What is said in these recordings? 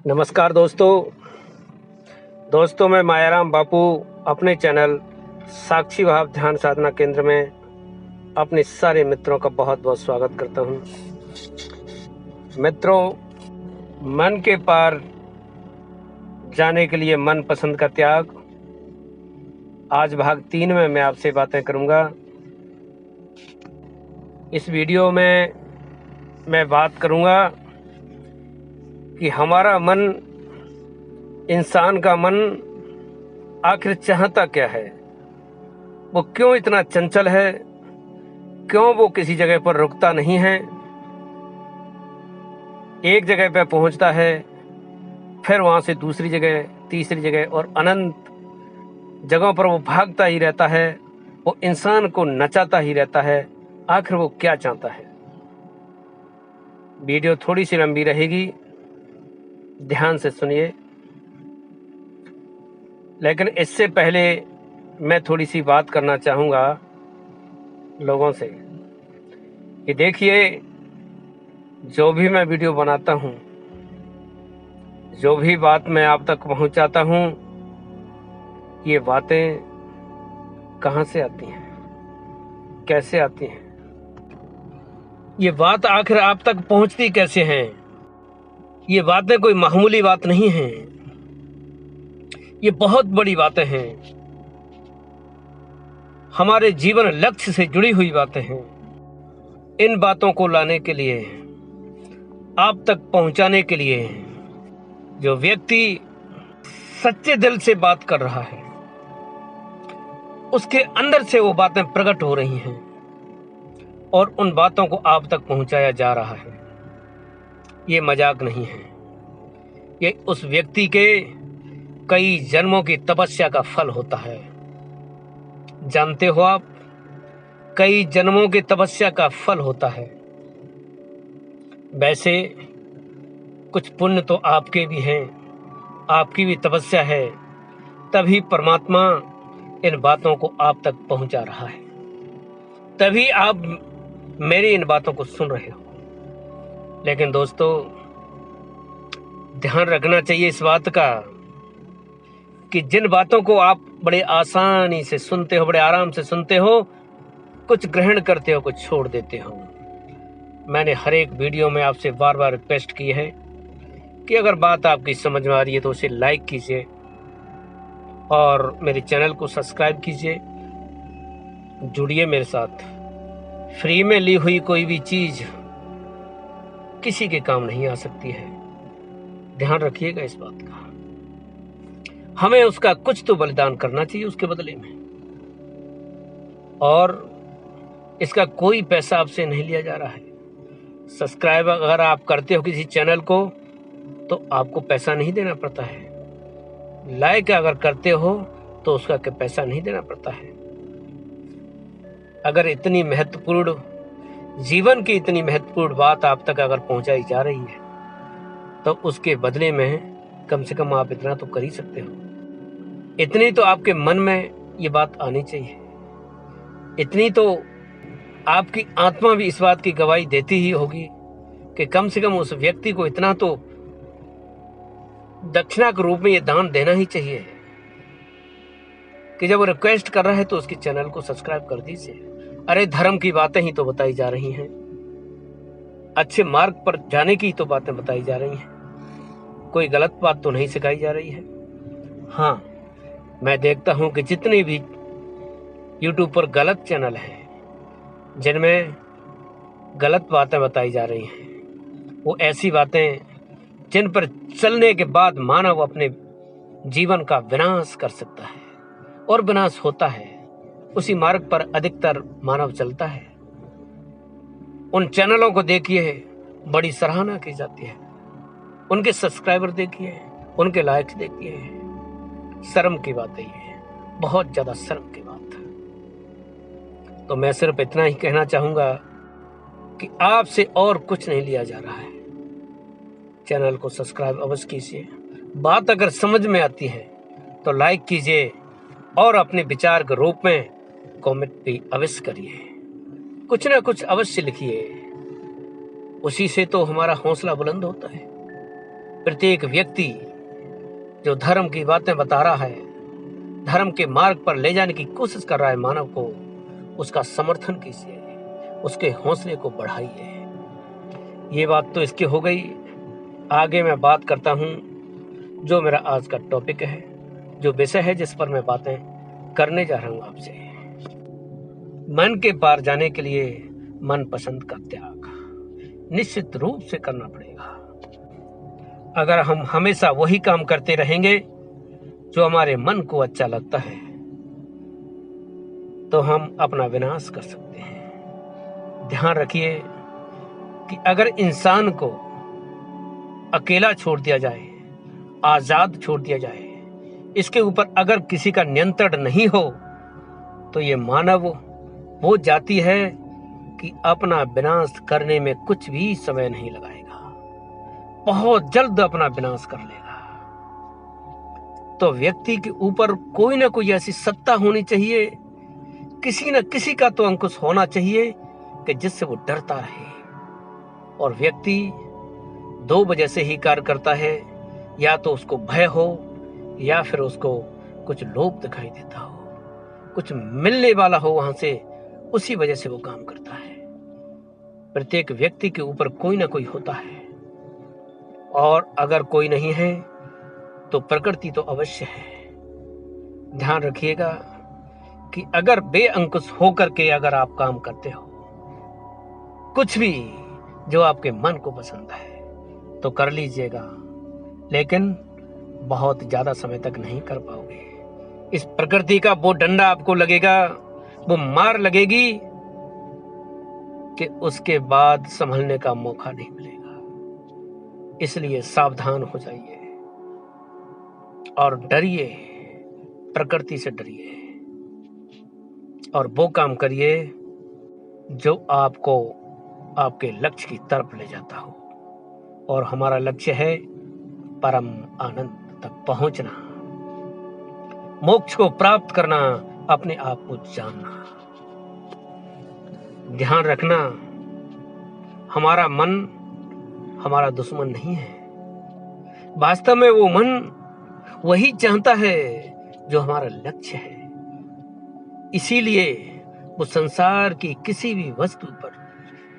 नमस्कार दोस्तों मैं मायाराम बापू अपने चैनल साक्षी भाव ध्यान साधना केंद्र में अपने सारे मित्रों का बहुत बहुत स्वागत करता हूं। मित्रों, मन के पार जाने के लिए मन पसंद का त्याग, आज भाग 3 में मैं आपसे बातें करूंगा। इस वीडियो में मैं बात करूंगा कि हमारा मन, इंसान का मन आखिर चाहता क्या है, वो क्यों इतना चंचल है, क्यों वो किसी जगह पर रुकता नहीं है, एक जगह पर पहुंचता है फिर वहां से दूसरी जगह, तीसरी जगह और अनंत जगहों पर वो भागता ही रहता है, वो इंसान को नचाता ही रहता है। आखिर वो क्या चाहता है। वीडियो थोड़ी सी लंबी रहेगी, ध्यान से सुनिए। लेकिन इससे पहले मैं थोड़ी सी बात करना चाहूँगा लोगों से कि देखिए, जो भी मैं वीडियो बनाता हूँ, जो भी बात मैं आप तक पहुँचाता हूँ, ये बातें कहाँ से आती हैं, कैसे आती हैं, ये बात आखिर आप तक पहुँचती कैसे हैं। ये बातें कोई मामूली बात नहीं हैं, ये बहुत बड़ी बातें हैं, हमारे जीवन लक्ष्य से जुड़ी हुई बातें हैं। इन बातों को लाने के लिए, आप तक पहुंचाने के लिए, जो व्यक्ति सच्चे दिल से बात कर रहा है, उसके अंदर से वो बातें प्रकट हो रही हैं और उन बातों को आप तक पहुंचाया जा रहा है। ये मजाक नहीं है, ये उस व्यक्ति के कई जन्मों की तपस्या का फल होता है। जानते हो आप, कई जन्मों की तपस्या का फल होता है। वैसे कुछ पुण्य तो आपके भी हैं, आपकी भी तपस्या है, तभी परमात्मा इन बातों को आप तक पहुंचा रहा है, तभी आप मेरी इन बातों को सुन रहे हो। लेकिन दोस्तों, ध्यान रखना चाहिए इस बात का कि जिन बातों को आप बड़े आसानी से सुनते हो, बड़े आराम से सुनते हो, कुछ ग्रहण करते हो, कुछ छोड़ देते हो। मैंने हर एक वीडियो में आपसे बार बार रिक्वेस्ट की है कि अगर बात आपकी समझ में आ रही है तो उसे लाइक कीजिए और मेरे चैनल को सब्सक्राइब कीजिए। जुड़िए मेरे साथ। फ्री में ली हुई कोई भी चीज किसी के काम नहीं आ सकती है, ध्यान रखिएगा इस बात का। हमें उसका कुछ तो बलिदान करना चाहिए उसके बदले में, और इसका कोई पैसा आपसे नहीं लिया जा रहा है। सब्सक्राइब अगर आप करते हो किसी चैनल को तो आपको पैसा नहीं देना पड़ता है। लाइक अगर करते हो तो उसका पैसा नहीं देना पड़ता है। अगर इतनी महत्वपूर्ण, जीवन की इतनी महत्वपूर्ण बात आप तक अगर पहुंचाई जा रही है तो उसके बदले में कम से कम आप इतना तो कर ही सकते हो। इतनी तो आपके मन में ये बात आनी चाहिए, इतनी तो आपकी आत्मा भी इस बात की गवाही देती ही होगी कि कम से कम उस व्यक्ति को इतना तो दक्षिणा के रूप में ये दान देना ही चाहिए कि जब वो रिक्वेस्ट कर रहा है तो उसके चैनल को सब्सक्राइब कर दीजिए। अरे, धर्म की बातें ही तो बताई जा रही हैं, अच्छे मार्ग पर जाने की तो बातें बताई जा रही हैं, कोई गलत बात तो नहीं सिखाई जा रही है। हाँ, मैं देखता हूं कि जितने भी YouTube पर गलत चैनल हैं जिनमें गलत बातें बताई जा रही हैं, वो ऐसी बातें जिन पर चलने के बाद मानव अपने जीवन का विनाश कर सकता है और विनाश होता है। उसी मार्ग पर अधिकतर मानव चलता है। उन चैनलों को देखिए, बड़ी सराहना की जाती है, उनके सब्सक्राइबर देखिए, उनके लाइक्स देखिए। शर्म की बात है ये, बहुत ज्यादा शर्म की बात। तो मैं सिर्फ इतना ही कहना चाहूंगा कि आपसे और कुछ नहीं लिया जा रहा है। चैनल को सब्सक्राइब अवश्य कीजिए। बात अगर समझ में आती है तो लाइक कीजिए और अपने विचार के रूप में कमेंट भी अवश्य करिए, कुछ ना कुछ अवश्य लिखिए। उसी से तो हमारा हौसला बुलंद होता है, प्रत्येक व्यक्ति जो धर्म की बातें बता रहा है, धर्म के मार्ग पर ले जाने की कोशिश कर रहा है मानव को, उसका समर्थन कीजिए, उसके हौसले को बढ़ाइए। ये बात तो इसकी हो गई। आगे मैं बात करता हूं जो मेरा आज का टॉपिक है, जो विषय है जिस पर मैं बातें करने जा रहा हूं आपसे। मन के पार जाने के लिए मन पसंद का त्याग निश्चित रूप से करना पड़ेगा। अगर हम हमेशा वही काम करते रहेंगे जो हमारे मन को अच्छा लगता है, तो हम अपना विनाश कर सकते हैं। ध्यान रखिए कि अगर इंसान को अकेला छोड़ दिया जाए, आजाद छोड़ दिया जाए, इसके ऊपर अगर किसी का नियंत्रण नहीं हो, तो ये मानव वो जाति है कि अपना विनाश करने में कुछ भी समय नहीं लगाएगा, बहुत जल्द अपना विनाश कर लेगा। तो व्यक्ति के ऊपर कोई ना कोई ऐसी सत्ता होनी चाहिए, किसी न किसी का तो अंकुश होना चाहिए कि जिससे वो डरता रहे। और व्यक्ति दो वजह से ही कार्य करता है, या तो उसको भय हो या फिर उसको कुछ लोभ दिखाई देता हो, कुछ मिलने वाला हो वहां से, उसी वजह से वो काम करता है। प्रत्येक व्यक्ति के ऊपर कोई ना कोई होता है, और अगर कोई नहीं है तो प्रकृति तो अवश्य है। ध्यान रखिएगा कि अगर बेअंकुश होकर के अगर आप काम करते हो, कुछ भी जो आपके मन को पसंद है तो कर लीजिएगा, लेकिन बहुत ज्यादा समय तक नहीं कर पाओगे। इस प्रकृति का वो डंडा आपको लगेगा, वो मार लगेगी कि उसके बाद संभलने का मौका नहीं मिलेगा। इसलिए सावधान हो जाइए और डरिए, प्रकृति से डरिए, और वो काम करिए जो आपको आपके लक्ष्य की तरफ ले जाता हो। और हमारा लक्ष्य है परम आनंद तक पहुंचना, मोक्ष को प्राप्त करना, अपने आप को जानना। ध्यान रखना, हमारा मन हमारा दुश्मन नहीं है। वास्तव में वो मन वही चाहता है जो हमारा लक्ष्य है। इसीलिए वो संसार की किसी भी वस्तु पर,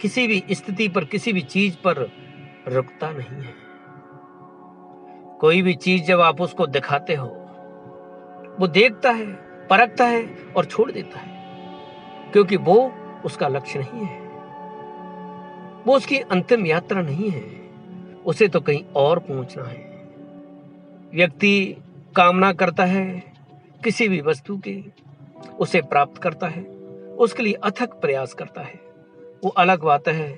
किसी भी स्थिति पर, किसी भी चीज पर रुकता नहीं है। कोई भी चीज जब आप उसको दिखाते हो, वो देखता है, परखता है और छोड़ देता है, क्योंकि वो उसका लक्ष्य नहीं है, वो उसकी अंतिम यात्रा नहीं है, उसे तो कहीं और पहुंचना है। व्यक्ति कामना करता है किसी भी वस्तु की, उसे प्राप्त करता है, उसके लिए अथक प्रयास करता है। वो अलग बात है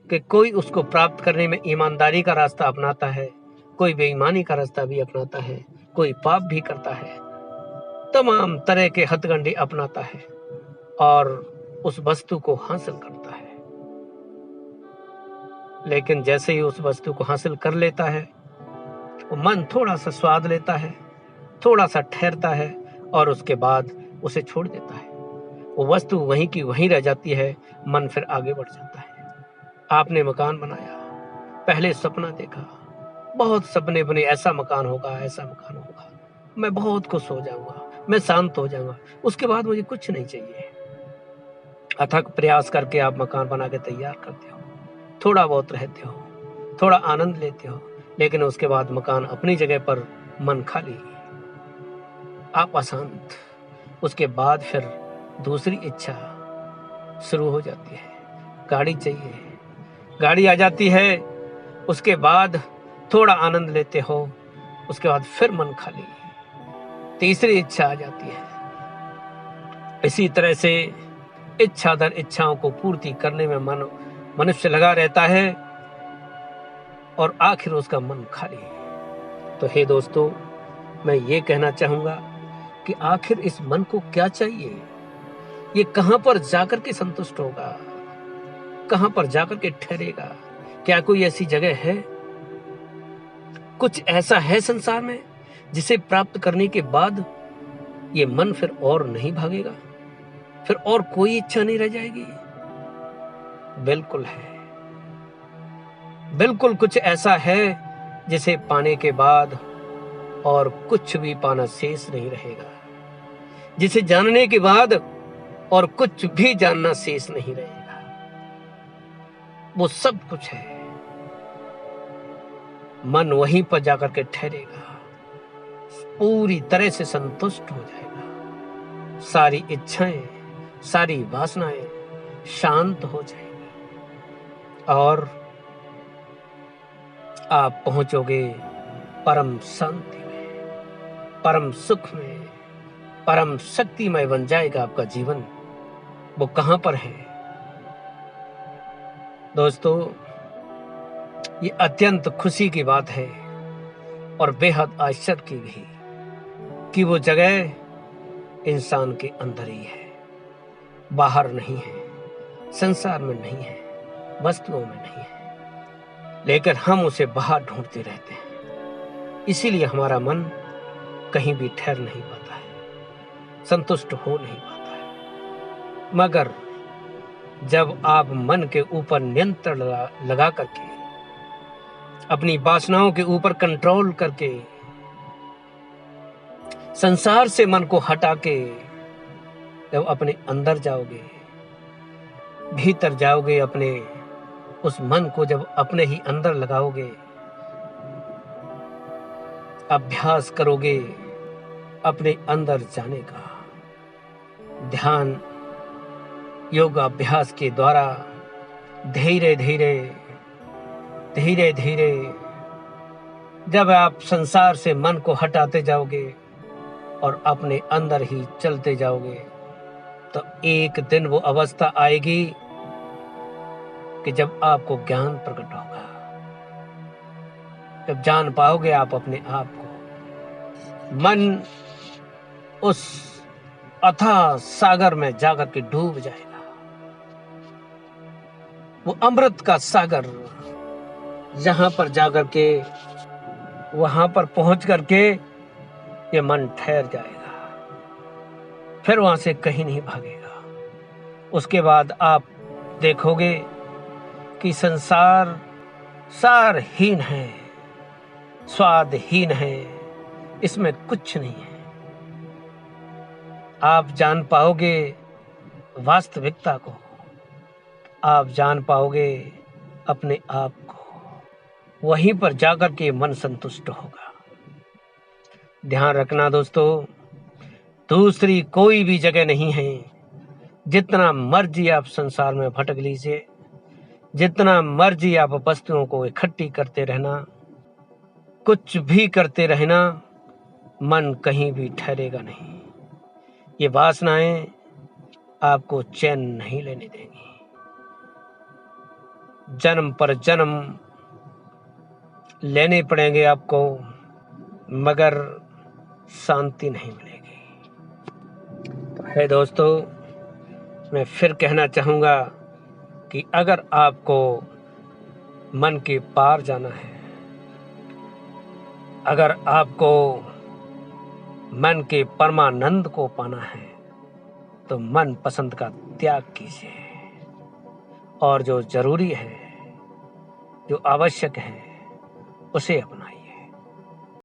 कि कोई उसको प्राप्त करने में ईमानदारी का रास्ता अपनाता है, कोई बेईमानी का रास्ता भी अपनाता है, कोई पाप भी करता है, तमाम तरह के हथकंडे अपनाता है और उस वस्तु को हासिल करता है। लेकिन जैसे ही उस वस्तु को हासिल कर लेता है, वो मन थोड़ा सा स्वाद लेता है, थोड़ा सा ठहरता है और उसके बाद उसे छोड़ देता है। वो वस्तु वहीं की वहीं रह जाती है, मन फिर आगे बढ़ जाता है। आपने मकान बनाया, पहले सपना देखा, बहुत सपने बने, ऐसा मकान होगा, ऐसा मकान होगा, मैं बहुत खुश हो जाऊंगा, मैं शांत हो जाऊंगा, उसके बाद मुझे कुछ नहीं चाहिए। अथक प्रयास करके आप मकान बना के तैयार करते हो, थोड़ा बहुत रहते हो, थोड़ा आनंद लेते हो, लेकिन उसके बाद मकान अपनी जगह पर, मन खाली, आप अशांत। उसके बाद फिर दूसरी इच्छा शुरू हो जाती है, गाड़ी चाहिए, गाड़ी आ जाती है, उसके बाद थोड़ा आनंद लेते हो, उसके बाद फिर मन खाली, तीसरी इच्छा आ जाती है। इसी तरह से इच्छा दर इच्छाओं को पूर्ति करने में मनुष्य लगा रहता है और आखिर उसका मन खाली। तो हे दोस्तों, मैं ये कहना चाहूंगा कि आखिर इस मन को क्या चाहिए, ये कहां पर जाकर के संतुष्ट होगा, कहां पर जाकर के ठहरेगा? क्या कोई ऐसी जगह है, कुछ ऐसा है संसार में जिसे प्राप्त करने के बाद ये मन फिर और नहीं भागेगा, फिर और कोई इच्छा नहीं रह जाएगी? बिल्कुल है, बिल्कुल कुछ ऐसा है जिसे पाने के बाद और कुछ भी पाना शेष नहीं रहेगा, जिसे जानने के बाद और कुछ भी जानना शेष नहीं रहेगा। वो सब कुछ है। मन वहीं पर जाकर के ठहरेगा, पूरी तरह से संतुष्ट हो जाएगा, सारी इच्छाएं, सारी वासनाएं शांत हो जाएगी और आप पहुंचोगे परम शांति में, परम सुख में, परम शक्तिमय बन जाएगा आपका जीवन। वो कहां पर है दोस्तों? ये अत्यंत खुशी की बात है और बेहद आश्चर्य की भी कि वो जगह इंसान के अंदर ही है, बाहर नहीं है, संसार में नहीं है, वस्तुओं में नहीं है, लेकिन हम उसे बाहर ढूंढते रहते हैं। इसीलिए हमारा मन कहीं भी ठहर नहीं पाता है, संतुष्ट हो नहीं पाता है। मगर जब आप मन के ऊपर नियंत्रण लगा करके, अपनी वासनाओं के ऊपर कंट्रोल करके, संसार से मन को हटा के जब अपने अंदर जाओगे, भीतर जाओगे, अपने उस मन को जब अपने ही अंदर लगाओगे, अभ्यास करोगे अपने अंदर जाने का, ध्यान योग अभ्यास के द्वारा धीरे धीरे धीरे धीरे जब आप संसार से मन को हटाते जाओगे और अपने अंदर ही चलते जाओगे, तो एक दिन वो अवस्था आएगी कि जब आपको ज्ञान प्रकट होगा, जब जान पाओगे आप अपने आप को। मन उस अथाह सागर में जाकर के डूब जाएगा, वो अमृत का सागर, जहां पर जाकर के, वहां पर पहुंच करके ये मन ठहर जाएगा, फिर वहां से कहीं नहीं भागेगा। उसके बाद आप देखोगे कि संसार सारहीन है, स्वादहीन है, इसमें कुछ नहीं है। आप जान पाओगे वास्तविकता को, आप जान पाओगे अपने आप को, वहीं पर जाकर के मन संतुष्ट होगा। ध्यान रखना दोस्तों, दूसरी कोई भी जगह नहीं है। जितना मर्जी आप संसार में भटक लीजिए, जितना मर्जी आप वस्तुओं को इकट्ठी करते रहना, कुछ भी करते रहना, मन कहीं भी ठहरेगा नहीं। ये वासनाएं आपको चैन नहीं लेने देंगी। जन्म पर जन्म लेने पड़ेंगे आपको, मगर शांति नहीं मिलेगी। तो है दोस्तों, मैं फिर कहना चाहूँगा कि अगर आपको मन के पार जाना है, अगर आपको मन के परमानंद को पाना है, तो मन पसंद का त्याग कीजिए और जो जरूरी है, जो आवश्यक है, उसे अपनाइए।